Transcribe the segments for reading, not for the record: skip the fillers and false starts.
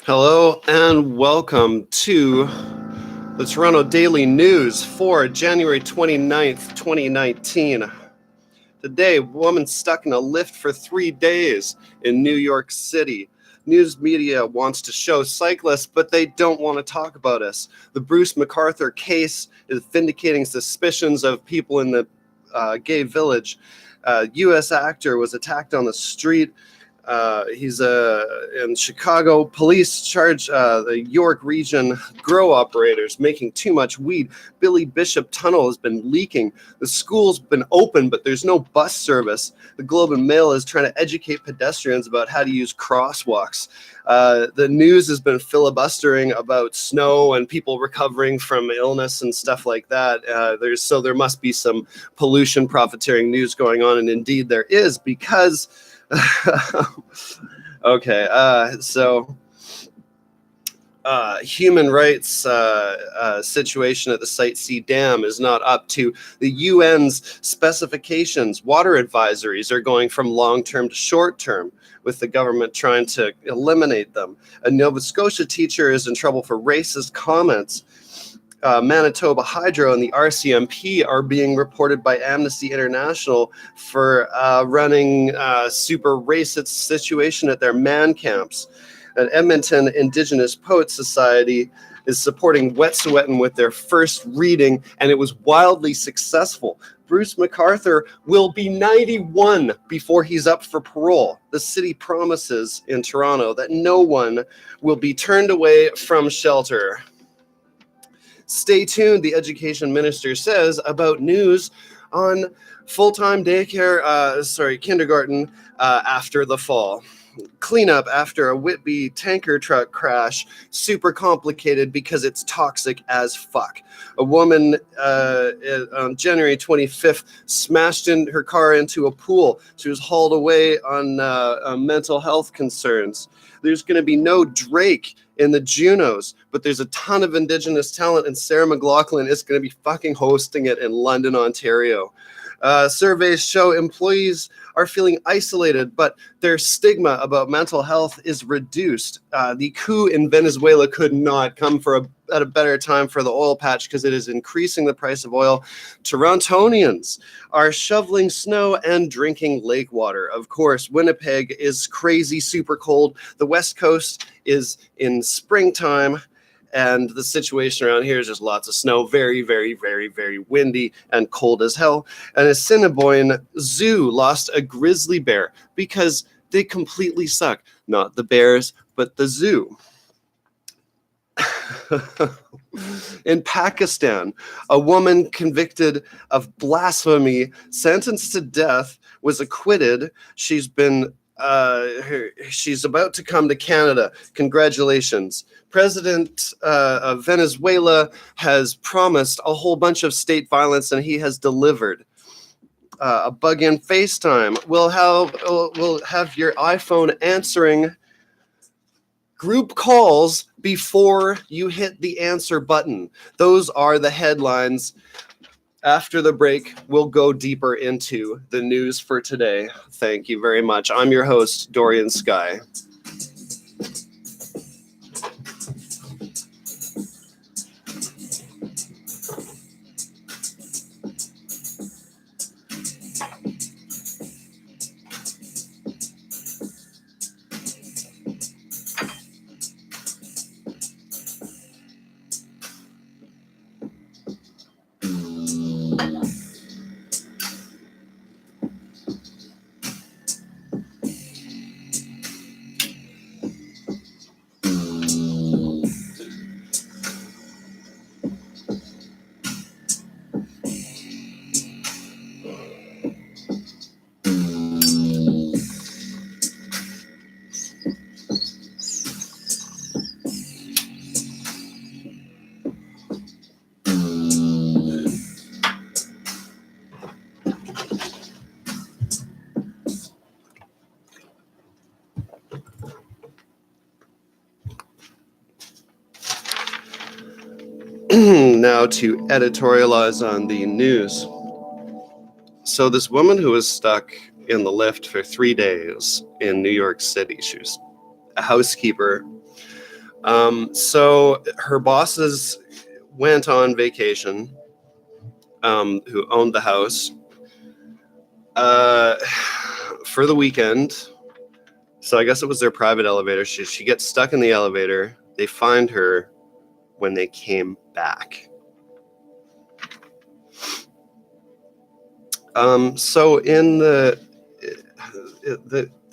Hello and welcome to the Toronto Daily News for January 29th, 2019. Today, a woman stuck in a lift for 3 days in New York City. News media wants to show cyclists, but they don't want to talk about us. The Bruce McArthur case is vindicating suspicions of people in the gay village. U.S. actor was attacked on the street. He's in Chicago. Police charge the York region grow operators making too much weed. Billy Bishop Tunnel has been leaking. The school's been open, but there's no bus service. The Globe and Mail is trying to educate pedestrians about how to use crosswalks. The news has been filibustering about snow and people recovering from illness and stuff like that. There must be some pollution profiteering news going on, and indeed there is, because okay, human rights situation at the Site C Dam is not up to the UN's specifications. Water advisories are going from long-term to short-term, with the government trying to eliminate them. A Nova Scotia teacher is in trouble for racist comments. Manitoba Hydro and the RCMP are being reported by Amnesty International for running a super racist situation at their man camps. And Edmonton Indigenous Poets Society is supporting Wet'suwet'en with their first reading, and it was wildly successful. Bruce McArthur will be 91 before he's up for parole. The city promises in Toronto that no one will be turned away from shelter. Stay tuned, the education minister says, about news on full-time kindergarten after the fall. Cleanup after a Whitby tanker truck crash, super complicated because it's toxic as fuck. A woman on January 25th smashed her car into a pool. She was hauled away on mental health concerns. There's going to be no Drake in the Junos, but there's a ton of Indigenous talent, and Sarah McLachlan is going to be fucking hosting it in London, Ontario. Surveys show employees are feeling isolated, but their stigma about mental health is reduced. The coup in Venezuela could not come at a better time for the oil patch, because it is increasing the price of oil. Torontonians are shoveling snow and drinking lake water. Of course, Winnipeg is crazy, super cold. The West Coast is in springtime. And the situation around here is just lots of snow, very, very, very, very windy and cold as hell. And a Assiniboine zoo lost a grizzly bear because they completely suck. Not the bears, but the zoo. In Pakistan, a woman convicted of blasphemy, sentenced to death, was acquitted. She's about to come to Canada. Congratulations. President of Venezuela has promised a whole bunch of state violence, and he has delivered. A bug in FaceTime will have your iPhone answering group calls before you hit the answer button. Those are the headlines. After the break, we'll go deeper into the news for today. Thank you very much. I'm your host, Dorian Sky. Now to editorialize on the news. So this woman who was stuck in the lift for 3 days in New York City, she was a housekeeper, So her bosses went on vacation, who owned the house, uh, for the weekend. So I guess it was their private elevator. She gets stuck in the elevator. They find her when they came back. So in the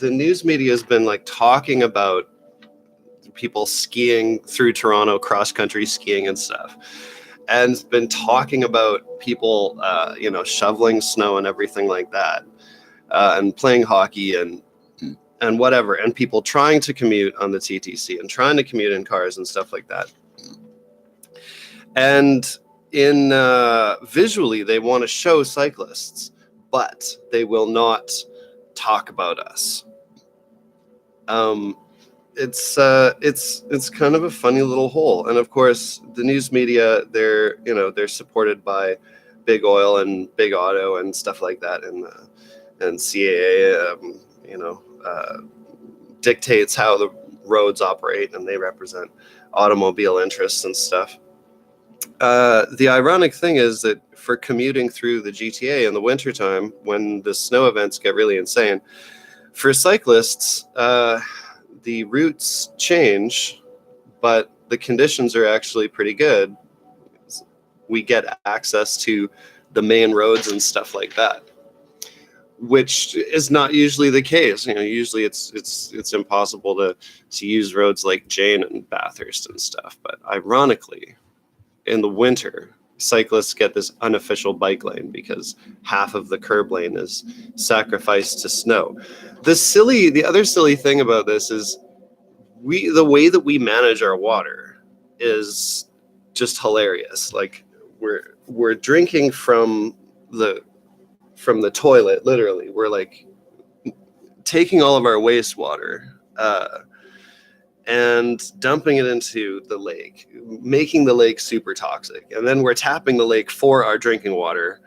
news media has been like talking about people skiing through Toronto, cross country skiing and stuff, and been talking about people, shoveling snow and everything like that, and playing hockey and whatever, and people trying to commute on the TTC and trying to commute in cars and stuff like that. And in visually, they want to show cyclists, but they will not talk about us. It's kind of a funny little hole, and of course, the news media, they're supported by big oil and big auto and stuff like that, and CAA, dictates how the roads operate, and they represent automobile interests and stuff. The ironic thing is that for commuting through the GTA in the wintertime, when the snow events get really insane, for cyclists, the routes change, but the conditions are actually pretty good. We get access to the main roads and stuff like that, which is not usually the case. Usually it's impossible to use roads like Jane and Bathurst and stuff. But ironically, in the winter, cyclists get this unofficial bike lane because half of the curb lane is sacrificed to snow. The other silly thing about this is the way that we manage our water is just hilarious. Like we're drinking from the toilet, literally. We're like taking all of our wastewater, and dumping it into the lake, making the lake super toxic. And then we're tapping the lake for our drinking water.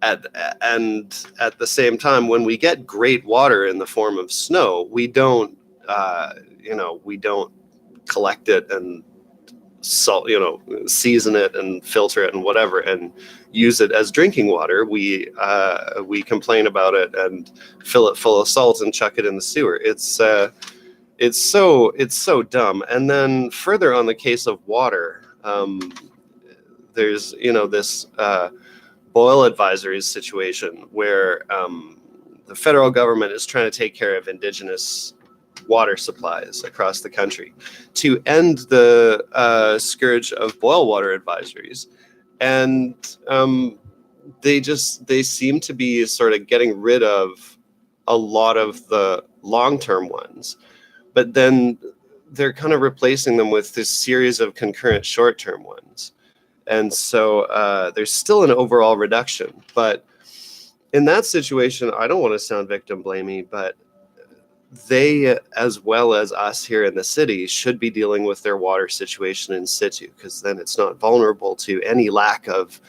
And at the same time, when we get great water in the form of snow, we don't collect it and salt, season it and filter it and whatever, and use it as drinking water. We complain about it and fill it full of salt and chuck it in the sewer. It's so dumb. And then further on the case of water, there's this boil advisories situation where the federal government is trying to take care of indigenous water supplies across the country to end the scourge of boil water advisories. And they seem to be sort of getting rid of a lot of the long-term ones, but then they're kind of replacing them with this series of concurrent short-term ones. And so there's still an overall reduction. But in that situation, I don't want to sound victim blamey, but they, as well as us here in the city, should be dealing with their water situation in situ, because then it's not vulnerable to any lack of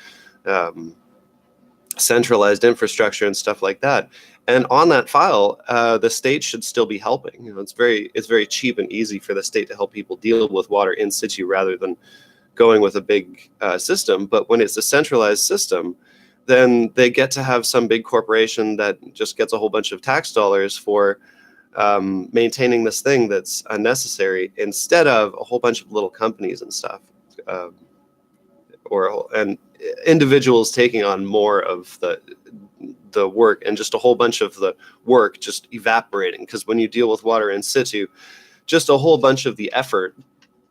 centralized infrastructure and stuff like that. And on that file, the state should still be helping. It's very cheap and easy for the state to help people deal with water in situ rather than going with a big system. But when it's a centralized system, then they get to have some big corporation that just gets a whole bunch of tax dollars for maintaining this thing that's unnecessary, instead of a whole bunch of little companies and stuff, and individuals taking on more of the work, and just a whole bunch of the work just evaporating. Because when you deal with water in situ, just a whole bunch of the effort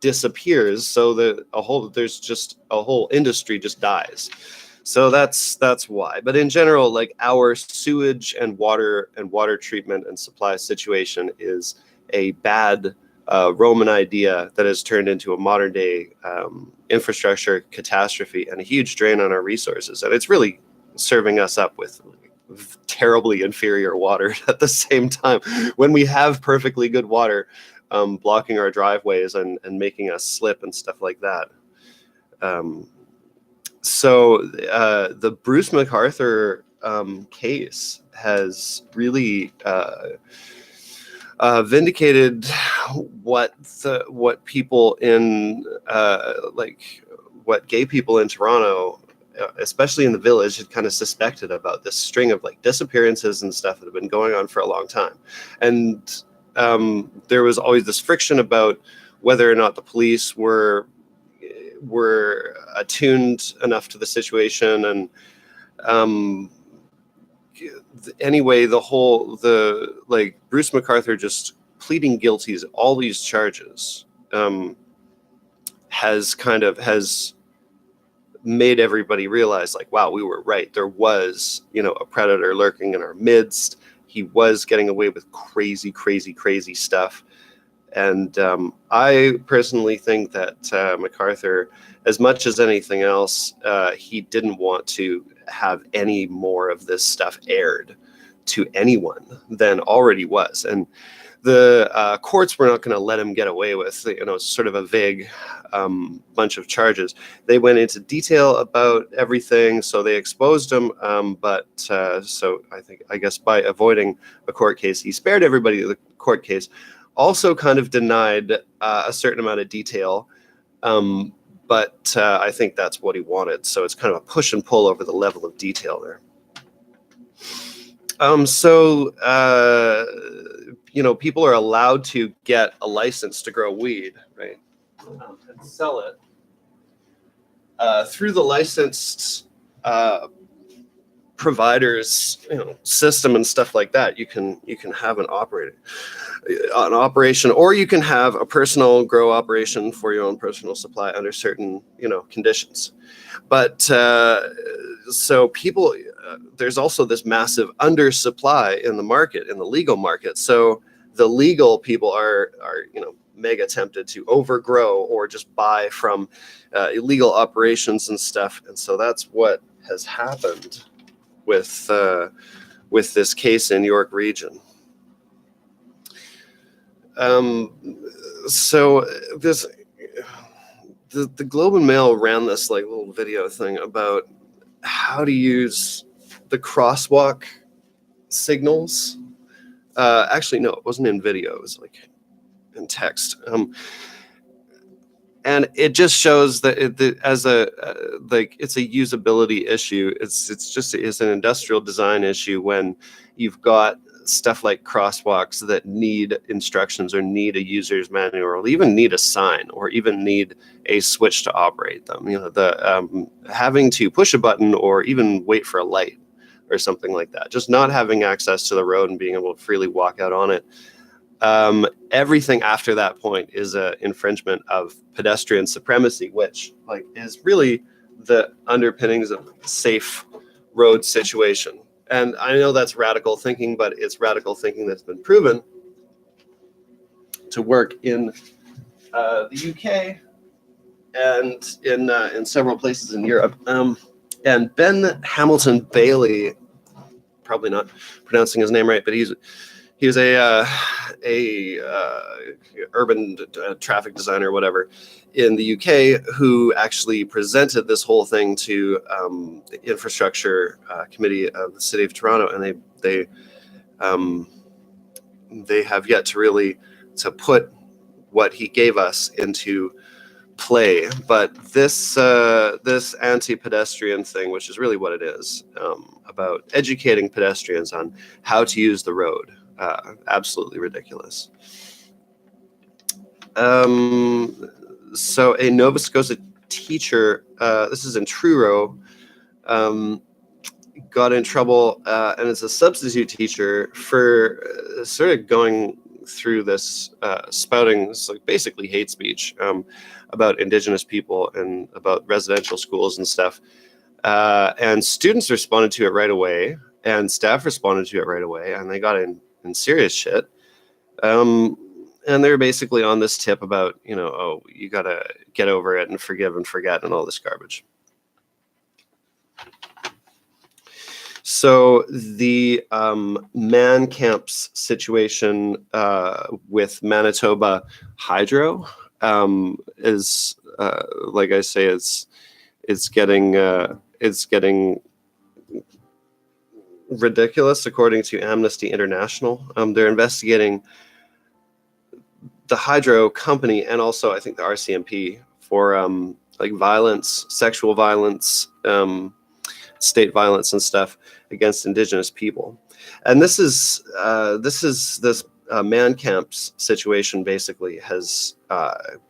disappears, so there's just a whole industry just dies. So that's why. But in general, like, our sewage and water treatment and supply situation is a bad Roman idea that has turned into a modern day infrastructure catastrophe and a huge drain on our resources. And it's really serving us up with terribly inferior water at the same time, when we have perfectly good water blocking our driveways and making us slip and stuff like that. So the Bruce McArthur case has really vindicated what people in what gay people in Toronto, especially in the Village, had kind of suspected about this string of like disappearances and stuff that have been going on for a long time. And there was always this friction about whether or not the police were attuned enough to the situation. And anyway, Bruce McArthur just pleading guilty to all these charges has made everybody realize, like, wow, we were right. There was, a predator lurking in our midst. He was getting away with crazy, crazy, crazy stuff. And I personally think that McArthur, as much as anything else, he didn't want to have any more of this stuff aired to anyone than already was. And the courts were not going to let him get away with, sort of a vague bunch of charges. They went into detail about everything, so they exposed him. So I guess by avoiding a court case, he spared everybody the court case. Also kind of denied a certain amount of detail, but I think that's what he wanted. So it's kind of a push and pull over the level of detail there. People are allowed to get a license to grow weed, right, and sell it through the licensed providers, system and stuff like that. You can have an operation, or you can have a personal grow operation for your own personal supply under certain, conditions. But so people, there's also this massive undersupply in the market, in the legal market. So the legal people are mega tempted to overgrow or just buy from illegal operations and stuff. And so that's what has happened with this case in York Region. So the Globe and Mail ran this like little video thing about how to use the crosswalk signals. Actually, no, it wasn't in video. It was like in text. And it just shows that it's a usability issue. It's an industrial design issue when you've got stuff like crosswalks that need instructions or need a user's manual or even need a sign or even need a switch to operate them. Having to push a button or even wait for a light or something like that. Just not having access to the road and being able to freely walk out on it. Everything after that point is an infringement of pedestrian supremacy, which is really the underpinnings of safe road situation. And I know that's radical thinking, but it's radical thinking that's been proven to work in the UK and in several places in Europe. And Ben Hamilton Bailey, probably not pronouncing his name right, but he was a urban traffic designer or whatever in the UK who actually presented this whole thing to the infrastructure committee of the city of Toronto, and they have yet to really to put what he gave us into play. But this anti-pedestrian thing, which is really what it is, about educating pedestrians on how to use the road. Absolutely ridiculous. So a Nova Scotia teacher, this is in Truro, got in trouble and is a substitute teacher for sort of going through this spouting this, basically hate speech about Indigenous people and about residential schools and stuff. And students responded to it right away, and staff responded to it right away, and they got in serious shit. And they're basically on this tip about, you got to get over it and forgive and forget and all this garbage. So the man camps situation with Manitoba Hydro is, like I say, it's getting ridiculous, according to Amnesty International. They're investigating the hydro company and also I think the RCMP for like violence, sexual violence, state violence and stuff against Indigenous people. And this man camps situation basically has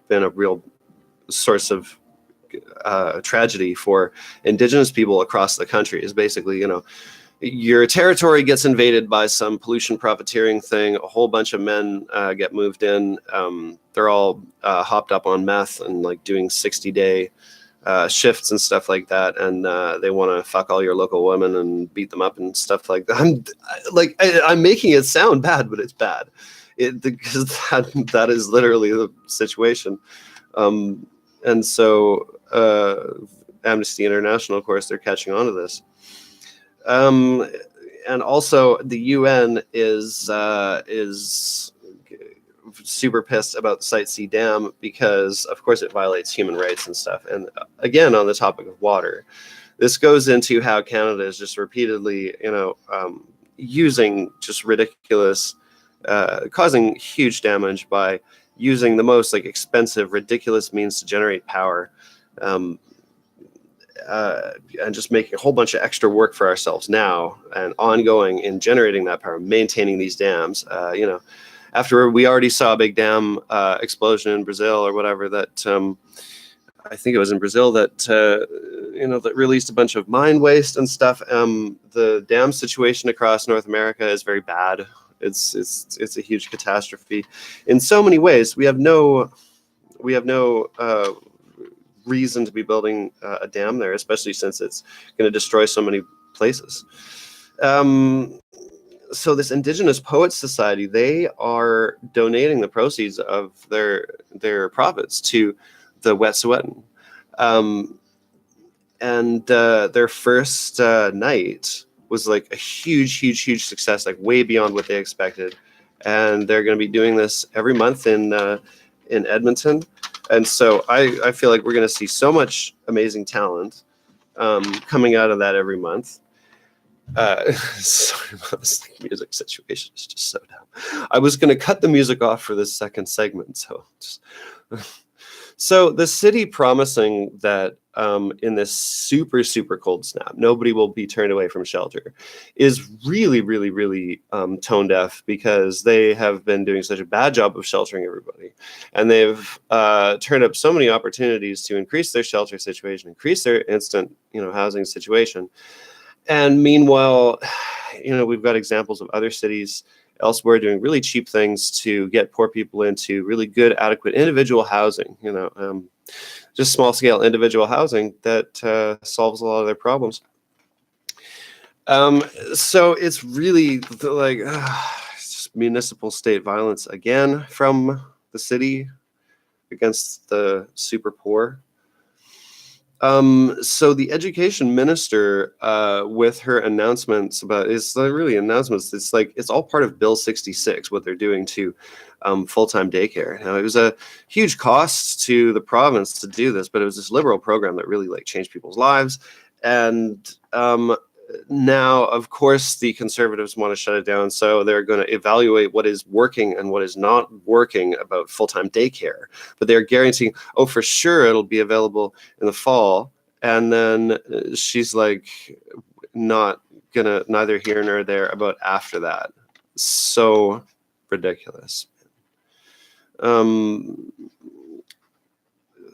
been a real source of tragedy for Indigenous people across the country. Is basically, your territory gets invaded by some pollution profiteering thing. A whole bunch of men get moved in. They're all hopped up on meth and like doing 60-day shifts and stuff like that. And they want to fuck all your local women and beat them up and stuff like that. I'm making it sound bad, but it's bad. Because that is literally the situation. And so Amnesty International, of course, they're catching on to this. And also the UN is super pissed about the Site C Dam because, of course, it violates human rights and stuff. And again, on the topic of water, this goes into how Canada is just repeatedly, using just ridiculous, causing huge damage by using the most like expensive, ridiculous means to generate power. And just making a whole bunch of extra work for ourselves now and ongoing in generating that power, maintaining these dams. After we already saw a big dam explosion in Brazil or whatever that I think it was in Brazil that that released a bunch of mine waste and stuff. The dam situation across North America is very bad. It's a huge catastrophe in so many ways. We have no reason to be building a dam there, especially since it's going to destroy so many places. So this Indigenous Poets Society, they are donating the proceeds of their profits to the Wet'suwet'en. And their first night was like a huge success, like way beyond what they expected. And they're going to be doing this every month in Edmonton. And so I feel like we're going to see so much amazing talent coming out of that every month. Sorry about this music situation. It's just so dumb. I was going to cut the music off for this second segment. So the city promising that in this super cold snap, nobody will be turned away from shelter is really tone deaf, because they have been doing such a bad job of sheltering everybody. And they've turned up so many opportunities to increase their shelter situation, increase their instant, housing situation. And meanwhile, we've got examples of other cities elsewhere doing really cheap things to get poor people into really good, adequate individual housing, just small scale individual housing that solves a lot of their problems. So it's really like it's just municipal state violence again from the city against the super poor. So the education minister, with her announcements about, it's not really announcements, it's like, it's all part of Bill 66, what they're doing to full-time daycare. Now, it was a huge cost to the province to do this, but it was this liberal program that really like changed people's lives. And now, of course, the Conservatives want to shut it down, so they're going to evaluate what is working and what is not working about full-time daycare. But they're guaranteeing, oh, for sure, it'll be available in the fall. And then she's like, not gonna, neither here nor there about after that. So ridiculous.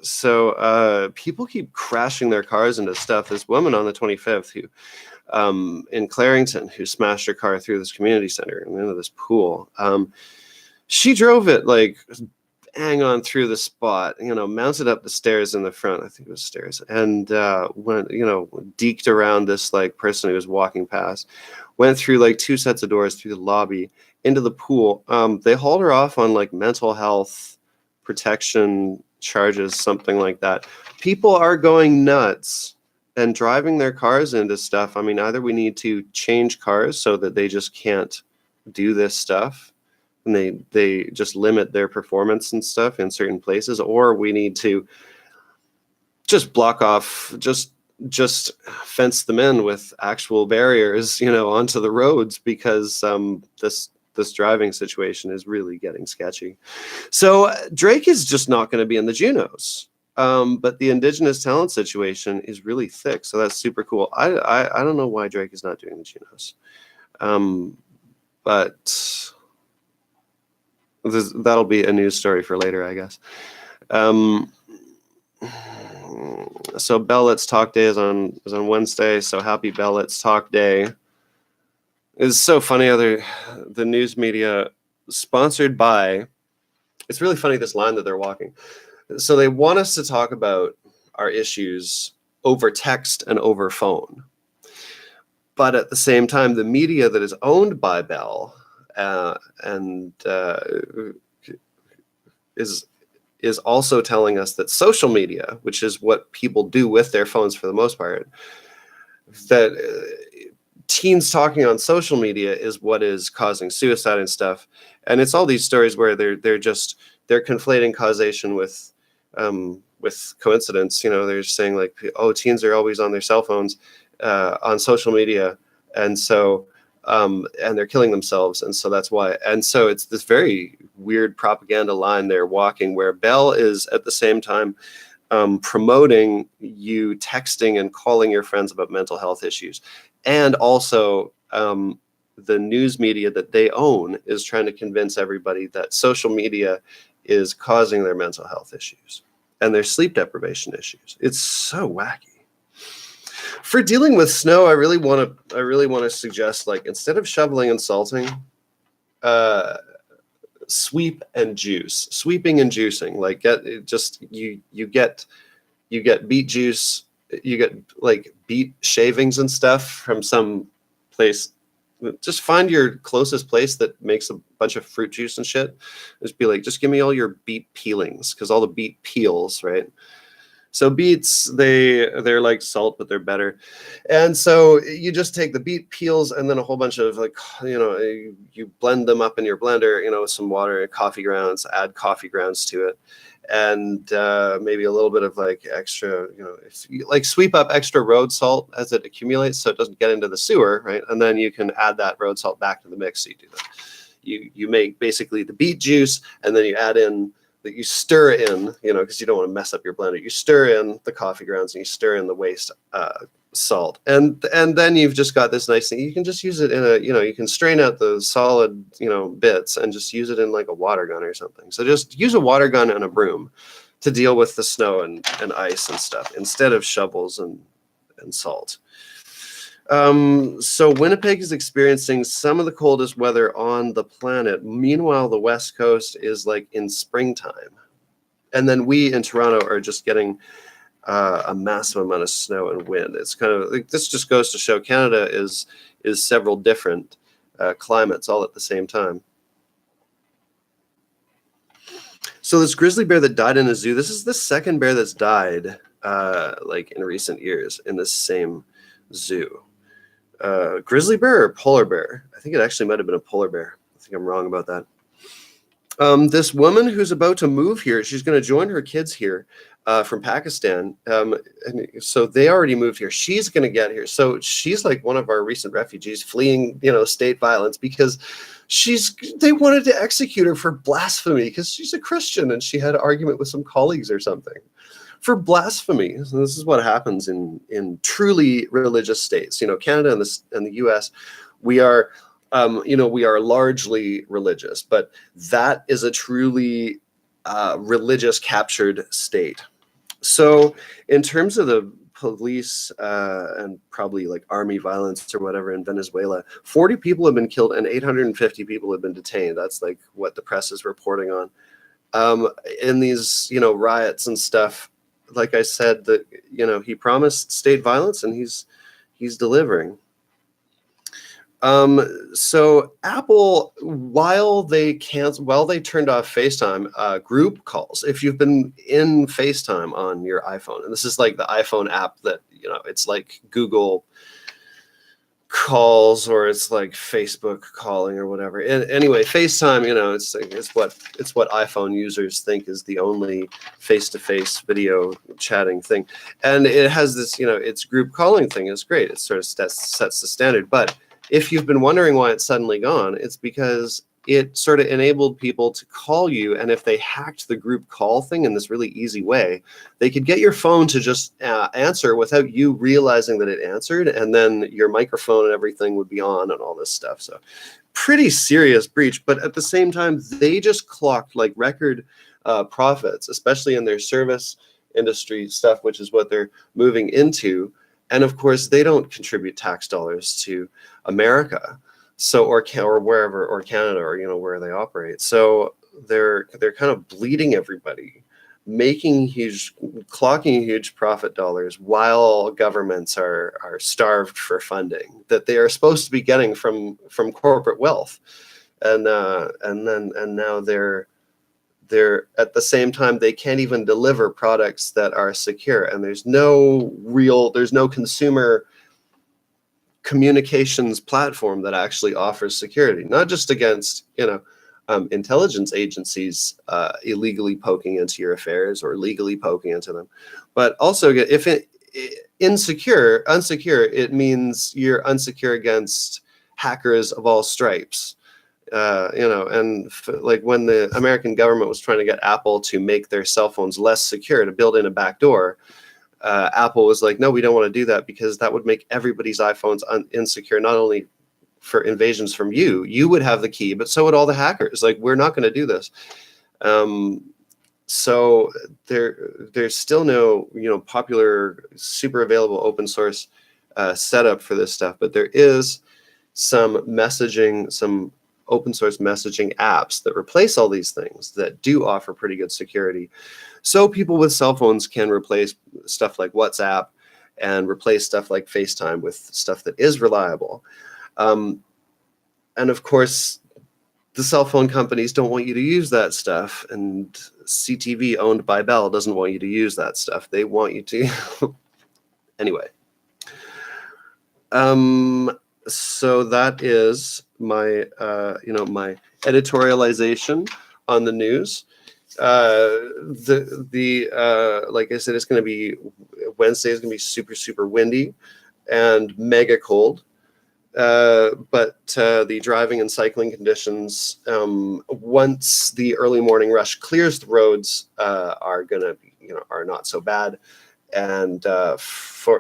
So people keep crashing their cars into stuff. This woman on the 25th who in Clarington who smashed her car through this community center and into this pool. She drove it like bang on through the spot, mounted up the stairs in the front, I think it was stairs, and went, deked around this like person who was walking past, went through like 2 sets of doors through the lobby into the pool. They hauled her off on like mental health protection charges, something like that. People are going nuts and driving their cars into stuff. I mean, either we need to change cars so that they just can't do this stuff and they just limit their performance and stuff in certain places, or we need to just block off, just fence them in with actual barriers, onto the roads, because this this driving situation is really getting sketchy. So Drake is just not going to be in the Junos. But the Indigenous talent situation is really thick, so that's super cool. I don't know why Drake is not doing the Junos, but that'll be a news story for later, I guess. So Bell Let's Talk Day is on Wednesday. So happy Bell Let's Talk Day. It's so funny how the news media sponsored by. It's really funny, this line that they're walking. So they want us to talk about our issues over text and over phone. But at the same time, the media that is owned by Bell is also telling us that social media, which is what people do with their phones for the most part, that teens talking on social media is what is causing suicide and stuff. And it's all these stories where they're conflating causation with coincidence. You know, they're saying like, oh, teens are always on their cell phones on social media, and so and they're killing themselves, and so that's why. And so it's this very weird propaganda line they're walking, where Bell is at the same time promoting you texting and calling your friends about mental health issues, and also the news media that they own is trying to convince everybody that social media is causing their mental health issues and their sleep deprivation issues. It's so wacky. For dealing with snow, I really want to suggest, like, instead of shoveling and salting, sweep and juice, sweeping and juicing. Like, you get beet juice, you get like beet shavings and stuff from some place. Just find your closest place that makes a bunch of fruit juice and shit. Just be like, just give me all your beet peelings, because all the beet peels, right? So beets, they're like salt, but they're better. And so you just take the beet peels and then a whole bunch of, like, you know, you blend them up in your blender, you know, with some water and coffee grounds, add coffee grounds to it. And maybe a little bit of like extra, you know, if you like sweep up extra road salt as it accumulates so it doesn't get into the sewer, right? And then you can add that road salt back to the mix. So you do that. You make basically the beet juice, and then you add in that you stir in, you know, because you don't want to mess up your blender. You stir in the coffee grounds and you stir in the waste salt, and then you've just got this nice thing. You can just use it in a, you know, you can strain out the solid, you know, bits and just use it in like a water gun or something. So just use a water gun and a broom to deal with the snow and ice and stuff instead of shovels and salt. So Winnipeg is experiencing some of the coldest weather on the planet. Meanwhile, the West Coast is like in springtime. And then we in Toronto are just getting a massive amount of snow and wind. It's kind of like, this just goes to show Canada is several different climates all at the same time. So this grizzly bear that died in a zoo, this is the second bear that's died like in recent years in this same zoo. Grizzly bear or polar bear? I think it actually might have been a polar bear. I think I'm wrong about that. This woman who's about to move here, she's going to join her kids here from Pakistan. And so they already moved here. She's going to get here. So she's like one of our recent refugees fleeing, you know, state violence, because they wanted to execute her for blasphemy because she's a Christian and she had an argument with some colleagues or something. For blasphemy. So this is what happens in truly religious states. You know, Canada and the US, we are, you know, we are largely religious, but that is a truly religious captured state. So in terms of the police and probably like army violence or whatever in Venezuela, 40 people have been killed and 850 people have been detained. That's like what the press is reporting on. In these, you know, riots and stuff. Like I said, that, you know, he promised state violence and he's delivering. So Apple, while they turned off FaceTime, group calls, if you've been in FaceTime on your iPhone, and this is like the iPhone app that, you know, it's like Google calls or it's like Facebook calling or whatever. And anyway, FaceTime, you know, it's what iPhone users think is the only face-to-face video chatting thing. And it has this, you know, its group calling thing is great. It sort of sets the standard. But if you've been wondering why it's suddenly gone, it's because it sort of enabled people to call you, and if they hacked the group call thing in this really easy way, they could get your phone to just answer without you realizing that it answered, and then your microphone and everything would be on and all this stuff. So pretty serious breach, but at the same time, they just clocked like record profits, especially in their service industry stuff, which is what they're moving into. And of course, they don't contribute tax dollars to America. So, or wherever, or Canada, or where they operate. So they're kind of bleeding everybody, clocking huge profit dollars while governments are starved for funding that they are supposed to be getting from corporate wealth, and now they're at the same time they can't even deliver products that are secure, and there's no consumer communications platform that actually offers security, not just against intelligence agencies illegally poking into your affairs or legally poking into them, but also if unsecure, it means you're unsecure against hackers of all stripes. Like when the American government was trying to get Apple to make their cell phones less secure, to build in a backdoor, Apple was like, no, we don't want to do that because that would make everybody's iPhones insecure, not only for invasions from you would have the key, but so would all the hackers. Like, we're not going to do this. So there's still no, popular, super available open source setup for this stuff, but there is some open source messaging apps that replace all these things that do offer pretty good security. So people with cell phones can replace stuff like WhatsApp and replace stuff like FaceTime with stuff that is reliable. And of course, the cell phone companies don't want you to use that stuff. And CTV, owned by Bell, doesn't want you to use that stuff. They want you to. Anyway. So that is my, my editorialization on the news. Like I said, it's going to be Wednesday is going to be super, super windy and mega cold. But the driving and cycling conditions, once the early morning rush clears the roads, are going to be, are not so bad. And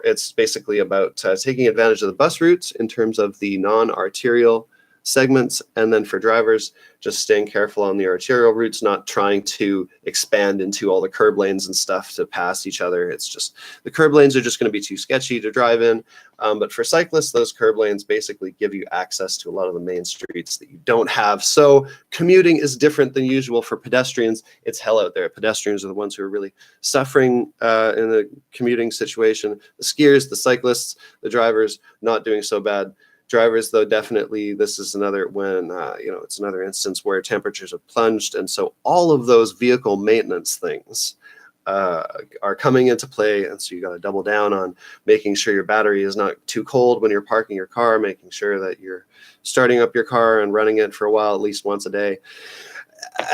it's basically about taking advantage of the bus routes in terms of the non-arterial segments, and then for drivers, just staying careful on the arterial routes, not trying to expand into all the curb lanes and stuff to pass each other. It's just the curb lanes are just going to be too sketchy to drive in. But for cyclists, those curb lanes basically give you access to a lot of the main streets that you don't have. So commuting is different than usual for pedestrians. It's hell out there. Pedestrians are the ones who are really suffering in the commuting situation. The skiers, the cyclists, the drivers, not doing so bad. Drivers, though, definitely, this is another it's another instance where temperatures have plunged. And so all of those vehicle maintenance things are coming into play. And so you got to double down on making sure your battery is not too cold when you're parking your car, making sure that you're starting up your car and running it for a while, at least once a day.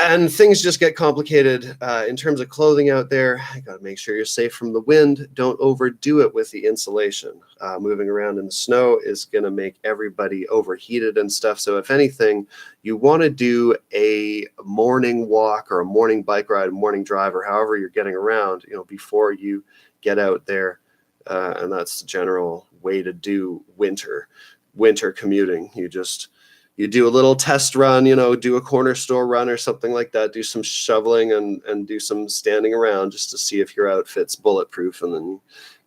And things just get complicated in terms of clothing out there. You got to make sure you're safe from the wind. Don't overdo it with the insulation. Moving around in the snow is going to make everybody overheated and stuff. So if anything, you want to do a morning walk or a morning bike ride, a morning drive, or however you're getting around, before you get out there. And that's the general way to do winter commuting. You do a little test run, do a corner store run or something like that, do some shoveling and do some standing around just to see if your outfit's bulletproof, and then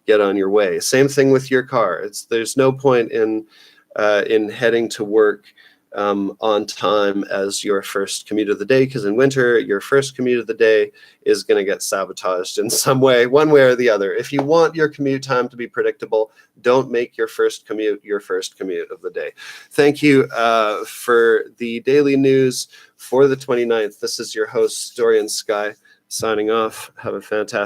get on your way. Same thing with your car. There's no point in heading to work on time as your first commute of the day, because in winter, your first commute of the day is going to get sabotaged in some way, one way or the other. If you want your commute time to be predictable, don't make your first commute of the day. Thank you for the daily news for the 29th. This is your host, Dorian Sky, signing off. Have a fantastic